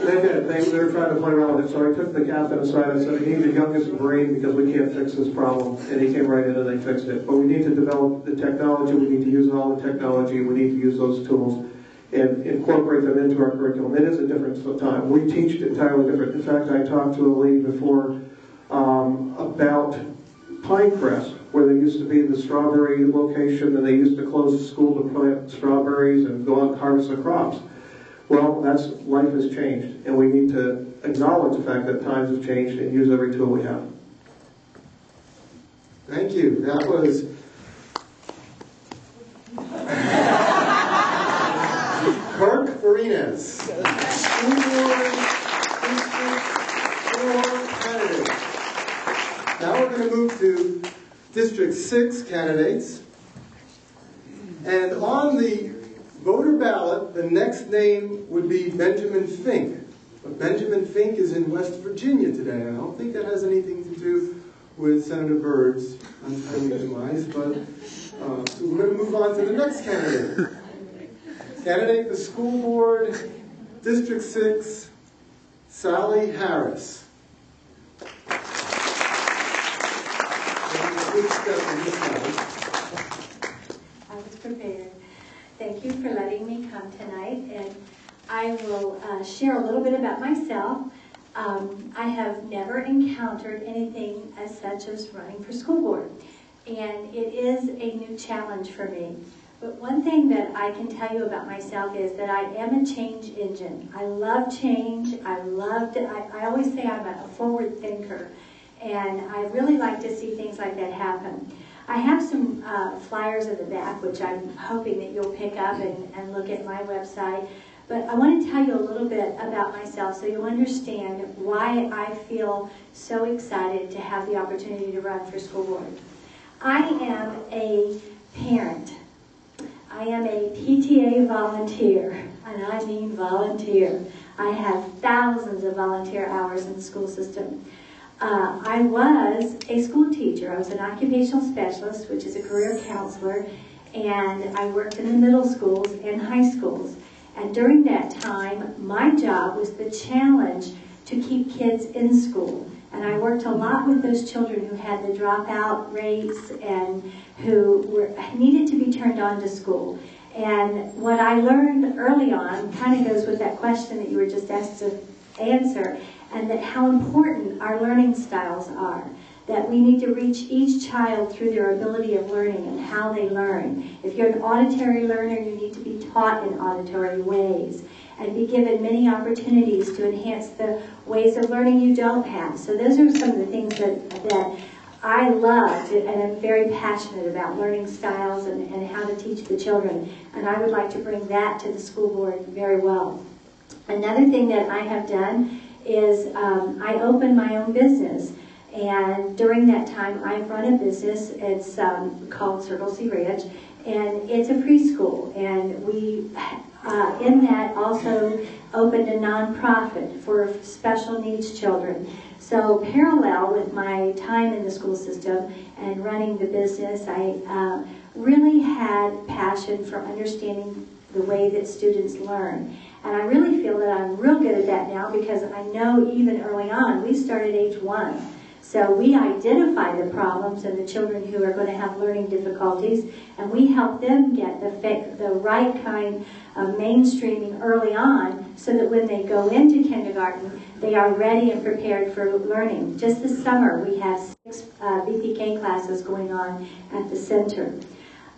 They did. They were trying to play around with it. So I took the captain aside and said, I need the youngest brain because we can't fix this problem. And he came right in and they fixed it. But we need to develop the technology. We need to use all the technology. We need to use those tools and incorporate them into our curriculum. It is a difference of time. We teach entirely different. In fact, I talked to a lady before about Pinecrest, where there used to be the strawberry location, and they used to close the school to plant strawberries and go out and harvest the crops. Well, life has changed, and we need to acknowledge the fact that times have changed and use every tool we have. Thank you. That was Kirk Farinas, School Board District 4 candidate. Now we're going to move to District 6 candidates. And on the voter ballot, the next name would be Benjamin Fink. But Benjamin Fink is in West Virginia today, and I don't think that has anything to do with Senator Byrd's untimely demise, but so we're going to move on to the next candidate. Candidate for School Board, District 6, Sally Harris. I was prepared. Thank you for letting me come tonight, and I will share a little bit about myself. I have never encountered anything as such as running for school board, and it is a new challenge for me. But one thing that I can tell you about myself is that I am a change engine. I love change. I always say I'm a forward thinker, and I really like to see things like that happen. I have some flyers in the back, which I'm hoping that you'll pick up and look at my website. But I want to tell you a little bit about myself so you'll understand why I feel so excited to have the opportunity to run for school board. I am a parent. I am a PTA volunteer, and I mean volunteer. I have thousands of volunteer hours in the school system. I was a school teacher. I was an occupational specialist, which is a career counselor, and I worked in the middle schools and high schools. And during that time, my job was the challenge to keep kids in school. And I worked a lot with those children who had the dropout rates and who needed to be turned on to school. And what I learned early on kind of goes with that question that you were just asked to answer, and that how important our learning styles are. That we need to reach each child through their ability of learning and how they learn. If you're an auditory learner, you need to be taught in auditory ways and be given many opportunities to enhance the ways of learning you don't have. So those are some of the things that I loved and am very passionate about, learning styles and how to teach the children. And I would like to bring that to the school board very well. Another thing that I have done is I opened my own business. And during that time, I've run a business. It's called Circle C Ranch, and it's a preschool. And we, in that, also opened a nonprofit for special needs children. So parallel with my time in the school system and running the business, I really had passion for understanding the way that students learn. And I really feel that I'm real good at that now because I know even early on, we started age 1. So we identify the problems and the children who are going to have learning difficulties, and we help them get the right kind of mainstreaming early on so that when they go into kindergarten, they are ready and prepared for learning. Just this summer, we have 6 BPK classes going on at the center.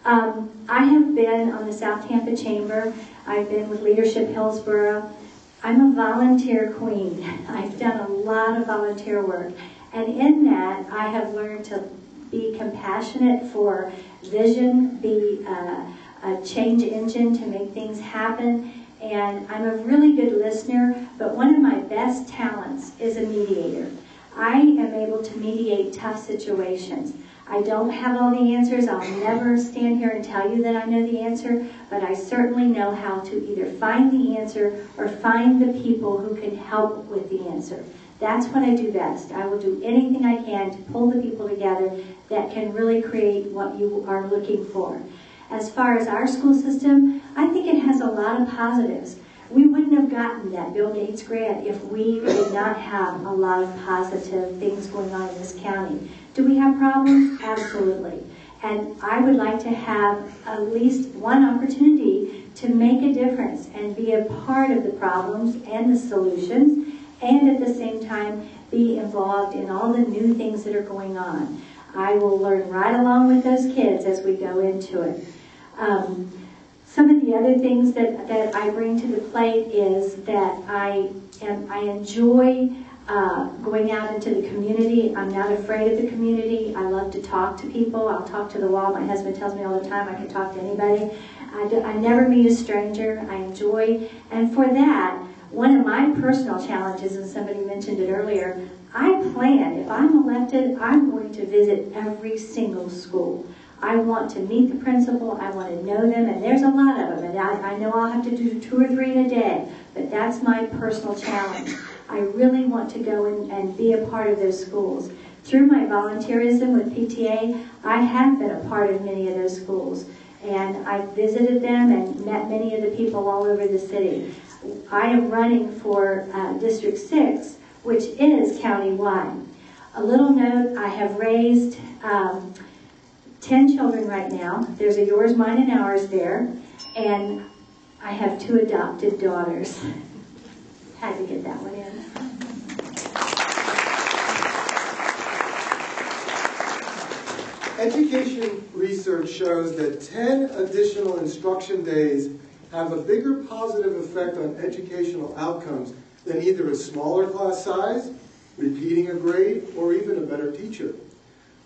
I have been on the South Tampa Chamber. I've been with Leadership Hillsborough. I'm a volunteer queen. I've done a lot of volunteer work. And in that, I have learned to be compassionate for vision, be a change engine to make things happen. And I'm a really good listener, but one of my best talents is a mediator. I am able to mediate tough situations. I don't have all the answers. I'll never stand here and tell you that I know the answer, but I certainly know how to either find the answer or find the people who can help with the answer. That's what I do best. I will do anything I can to pull the people together that can really create what you are looking for. As far as our school system, I think it has a lot of positives. We wouldn't have gotten that Bill Gates grant if we did not have a lot of positive things going on in this county. Do we have problems? Absolutely. And I would like to have at least one opportunity to make a difference and be a part of the problems and the solutions, and at the same time be involved in all the new things that are going on. I will learn right along with those kids as we go into it. Some of the other things that I bring to the plate is that I enjoy going out into the community. I'm not afraid of the community. I love to talk to people. I'll talk to the wall. My husband tells me all the time I can talk to anybody. I never meet a stranger. I enjoy, and for that, one of my personal challenges, and somebody mentioned it earlier, I plan, if I'm elected, I'm going to visit every single school. I want to meet the principal, I want to know them, and there's a lot of them, and I know I'll have to do 2 or 3 in a day, but that's my personal challenge. I really want to go and be a part of those schools. Through my volunteerism with PTA, I have been a part of many of those schools, and I've visited them and met many of the people all over the city. I am running for District 6, which is county-wide. A little note, I have raised 10 children right now. There's a yours, mine, and ours there. And I have 2 adopted daughters. Had to get that one in. Education research shows that 10 additional instruction days have a bigger positive effect on educational outcomes than either a smaller class size, repeating a grade, or even a better teacher.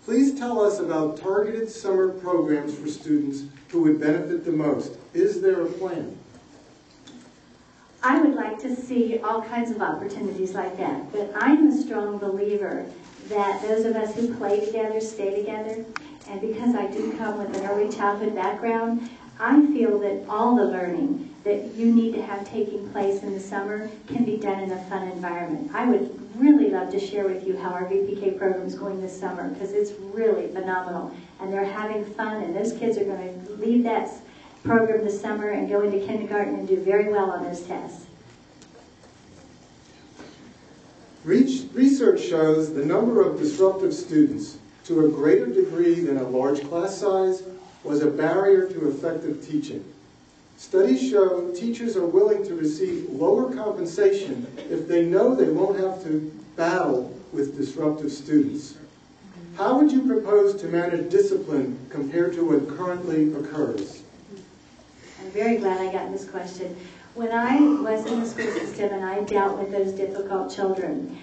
Please tell us about targeted summer programs for students who would benefit the most. Is there a plan? I would like to see all kinds of opportunities like that, but I'm a strong believer that those of us who play together stay together, and because I do come with an early childhood background, I feel that all the learning that you need to have taking place in the summer can be done in a fun environment. I would really love to share with you how our VPK program is going this summer, because it's really phenomenal, and they're having fun, and those kids are going to leave that program this summer and go into kindergarten and do very well on those tests. Research shows the number of disruptive students to a greater degree than a large class size was a barrier to effective teaching. Studies show teachers are willing to receive lower compensation if they know they won't have to battle with disruptive students. How would you propose to manage discipline compared to what currently occurs? I'm very glad I got this question. When I was in the school system and I dealt with those difficult children,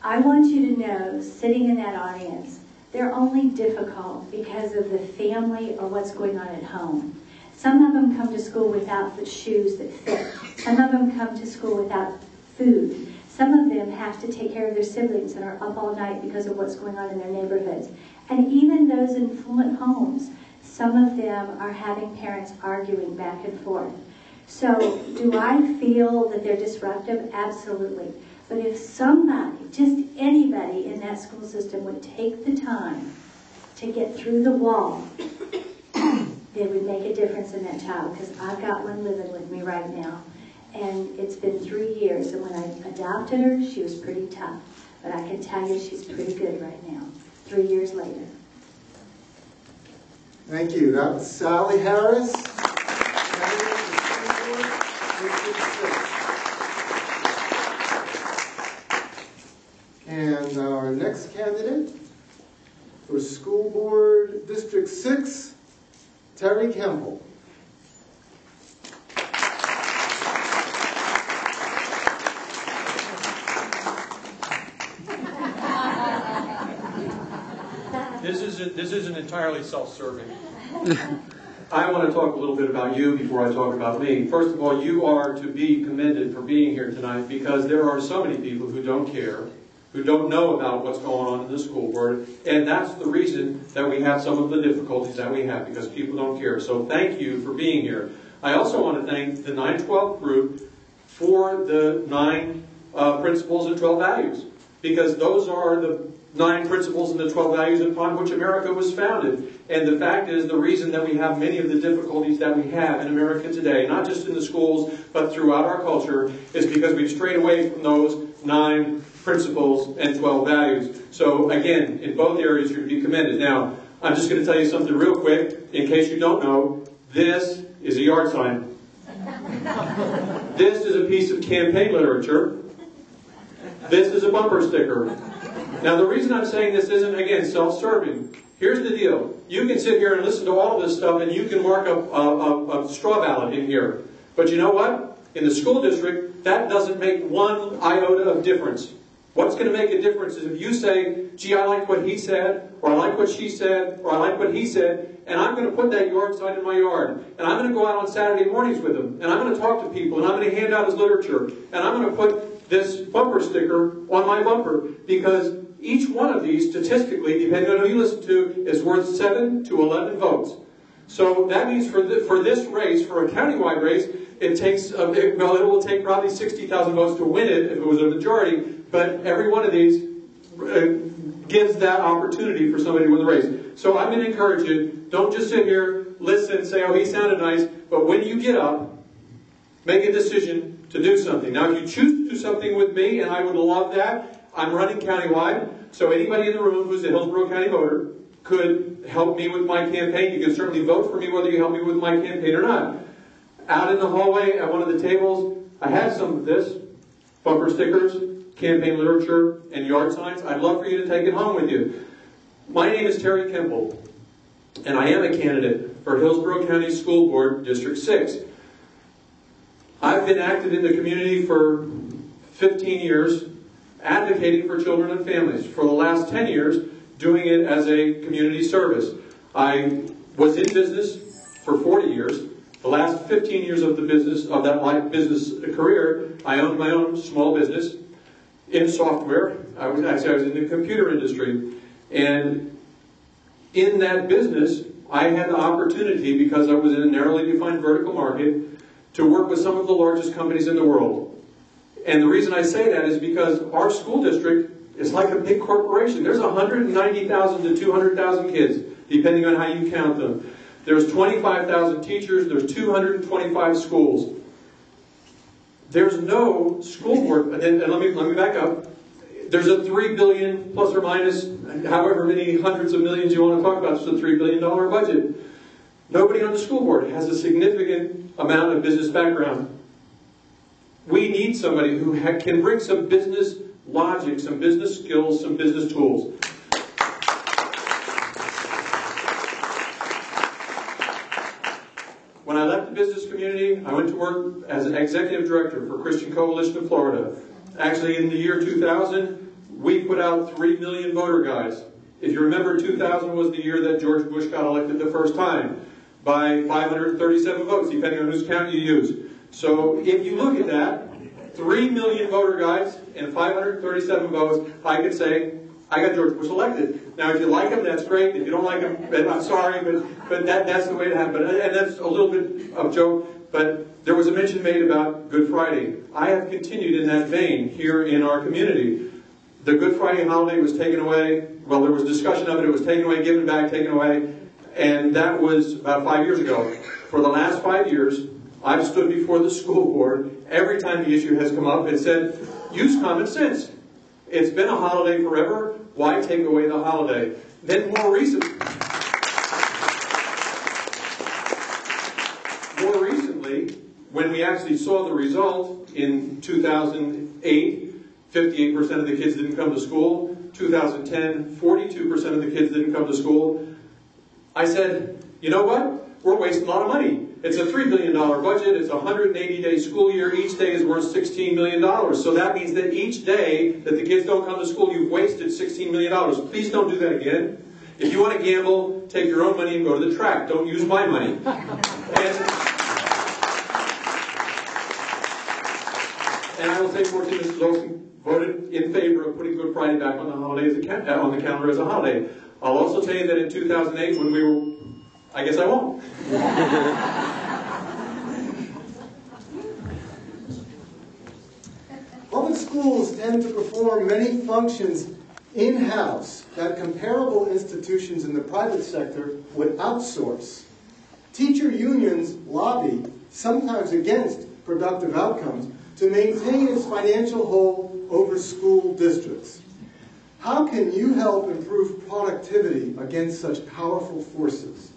I want you to know, sitting in that audience, they're only difficult because of the family or what's going on at home. Some of them come to school without the shoes that fit. Some of them come to school without food. Some of them have to take care of their siblings and are up all night because of what's going on in their neighborhoods. And even those in affluent homes, some of them are having parents arguing back and forth. So do I feel that they're disruptive? Absolutely. But if somebody, just anybody in that school system would take the time to get through the wall, they would make a difference in that child, because I've got one living with me right now. And it's been 3 years, and when I adopted her, she was pretty tough. But I can tell you she's pretty good right now, 3 years later. Thank you. That was Sally Harris. And our next candidate for School Board District 6, Terry Campbell. This isn't entirely self-serving. I want to talk a little bit about you before I talk about me. First of all, you are to be commended for being here tonight, because there are so many people who don't care, who don't know about what's going on in the school board, and that's the reason that we have some of the difficulties that we have, because people don't care. So thank you for being here. I also want to thank the 912 group for the 9 principles and 12 values, because those are the 9 principles and the 12 values upon which America was founded. And the fact is, the reason that we have many of the difficulties that we have in America today, not just in the schools, but throughout our culture, is because we've strayed away from those 9 principles and 12 values. So again, in both areas you're to be commended. Now, I'm just going to tell you something real quick, in case you don't know. This is a yard sign. This is a piece of campaign literature. This is a bumper sticker. Now, the reason I'm saying this isn't, again, self-serving. Here's the deal. You can sit here and listen to all of this stuff, and you can mark up a straw ballot in here. But you know what? In the school district, that doesn't make one iota of difference. What's going to make a difference is if you say, gee, I like what he said, or I like what she said, or I like what he said, and I'm going to put that yard sign in my yard, and I'm going to go out on Saturday mornings with him, and I'm going to talk to people, and I'm going to hand out his literature, and I'm going to put this bumper sticker on my bumper, because each one of these, statistically, depending on who you listen to, is worth 7 to 11 votes. So that means for this race, for a countywide race, it takes, it will take probably 60,000 votes to win it if it was a majority, but every one of these gives that opportunity for somebody to win the race. So I'm going to encourage you, don't just sit here, listen, say, oh, he sounded nice, but when you get up, make a decision to do something. Now, if you choose to do something with me, and I would love that, I'm running countywide, so anybody in the room who's a Hillsborough County voter could help me with my campaign. You can certainly vote for me whether you help me with my campaign or not. Out in the hallway at one of the tables, I have some of this, bumper stickers, campaign literature, and yard signs. I'd love for you to take it home with you. My name is Terry Kemple, and I am a candidate for Hillsborough County School Board District 6. I've been active in the community for 15 years, advocating for children and families. For the last 10 years, doing it as a community service. I was in business for 40 years. The last 15 years of my business career, I owned my own small business in software. I was in the computer industry. And in that business, I had the opportunity, because I was in a narrowly defined vertical market, to work with some of the largest companies in the world. And the reason I say that is because our school district is like a big corporation. There's 190,000 to 200,000 kids, depending on how you count them. There's 25,000 teachers. There's 225 schools. There's no school board, and let me back up. There's a $3 billion plus or minus, however many hundreds of millions you want to talk about, it's a $3 billion budget. Nobody on the school board has a significant amount of business background. We need somebody who can bring some business logic, some business skills, some business tools. When I left the business community, I went to work as an executive director for Christian Coalition of Florida. Actually, in the year 2000, we put out 3 million voter guides. If you remember, 2000 was the year that George Bush got elected the first time by 537 votes, depending on whose count you use. So if you look at that, 3 million voter guides and 537 votes, I could say, I got George Bush elected. Now, if you like him, that's great. If you don't like him, I'm sorry, but that's the way to happen. And that's a little bit of a joke, but there was a mention made about Good Friday. I have continued in that vein here in our community. The Good Friday holiday was taken away. Well, there was discussion of it. It was taken away, given back, taken away. And that was about 5 years ago. For the last 5 years, I've stood before the school board every time the issue has come up and said, use common sense. It's been a holiday forever. Why take away the holiday? Then more recently, when we actually saw the result in 2008, 58% of the kids didn't come to school. 2010, 42% of the kids didn't come to school. I said, you know what? We're wasting a lot of money. It's a $3 billion budget. It's a 180-day school year. Each day is worth $16 million. So that means that each day that the kids don't come to school, you've wasted $16 million. Please don't do that again. If you want to gamble, take your own money and go to the track. Don't use my money. And I will say 14 Mrs. Olson voted in favor of putting Good Friday back on the holiday on the calendar as a holiday. I'll also tell you that in 2008, when we were, I guess I won't. Public schools tend to perform many functions in-house that comparable institutions in the private sector would outsource. Teacher unions lobby, sometimes against productive outcomes, to maintain its financial hold over school districts. How can you help improve productivity against such powerful forces?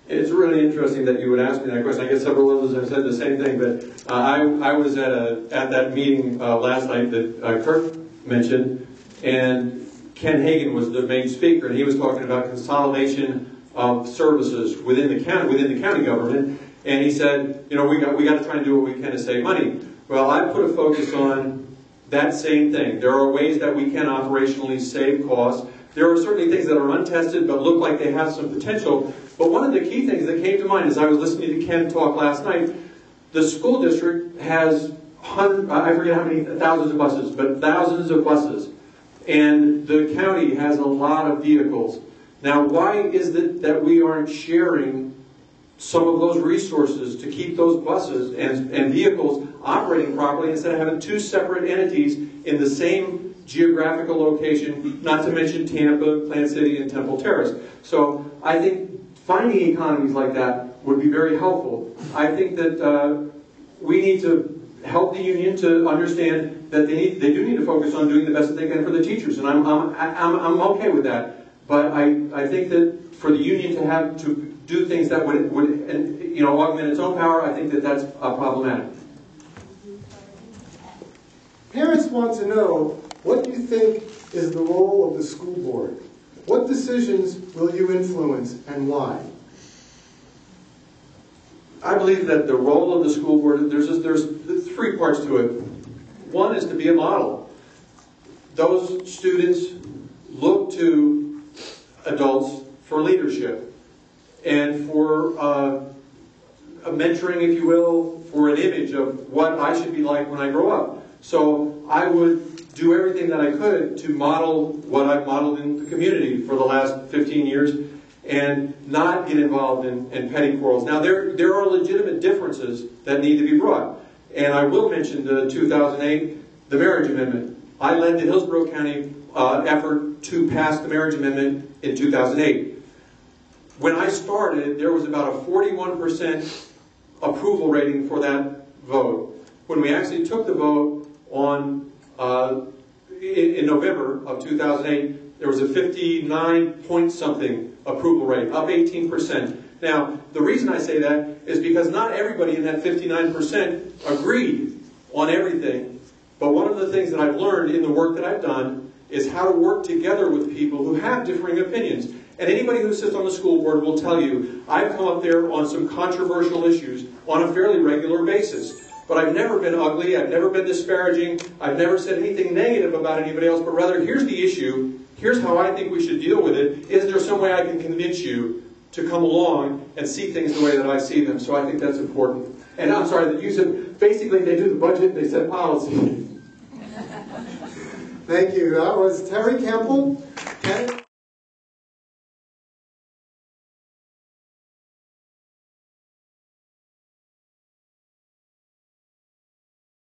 It's really interesting that you would ask me that question. I guess several others have said the same thing, but I was at that meeting last night that Kirk mentioned, and Ken Hagan was the main speaker, and he was talking about consolidation of services within the county government. And he said, you know, we got to try and do what we can to save money. Well, I put a focus on that same thing. There are ways that we can operationally save costs. There are certainly things that are untested but look like they have some potential. But one of the key things that came to mind as I was listening to Ken talk last night, the school district has I forget how many thousands of buses, but thousands of buses. And the county has a lot of vehicles. Now, why is it that we aren't sharing some of those resources to keep those buses and vehicles operating properly instead of having two separate entities in the same geographical location, not to mention Tampa, Plant City, and Temple Terrace? So I think finding economies like that would be very helpful. I think that we need to help the union to understand that they do need to focus on doing the best that they can for the teachers, and I'm okay with that. But I think that for the union to have to do things that would augment its own power, I think that that's problematic. Parents want to know what you think is the role of the school board. What decisions will you influence and why? I believe that the role of the school board, there's three parts to it. One is to be a model. Those students look to adults for leadership and for a mentoring, if you will, for an image of what I should be like when I grow up. So I would do everything that I could to model what I've modeled in the community for the last 15 years and not get involved in petty quarrels. Now, there are legitimate differences that need to be brought. And I will mention the 2008, the marriage amendment. I led the Hillsborough County effort to pass the marriage amendment in 2008. When I started, there was about a 41% approval rating for that vote. When we actually took the vote on in November of 2008, there was a 59-point-something approval rate, up 18%. Now, the reason I say that is because not everybody in that 59% agreed on everything. But one of the things that I've learned in the work that I've done is how to work together with people who have differing opinions. And anybody who sits on the school board will tell you, I've come up there on some controversial issues on a fairly regular basis. But I've never been ugly, I've never been disparaging, I've never said anything negative about anybody else, but rather, here's the issue, here's how I think we should deal with it. Is there some way I can convince you to come along and see things the way that I see them? So I think that's important. And I'm sorry that you said, basically they do the budget, they set policy. Thank you. That was Terry Campbell.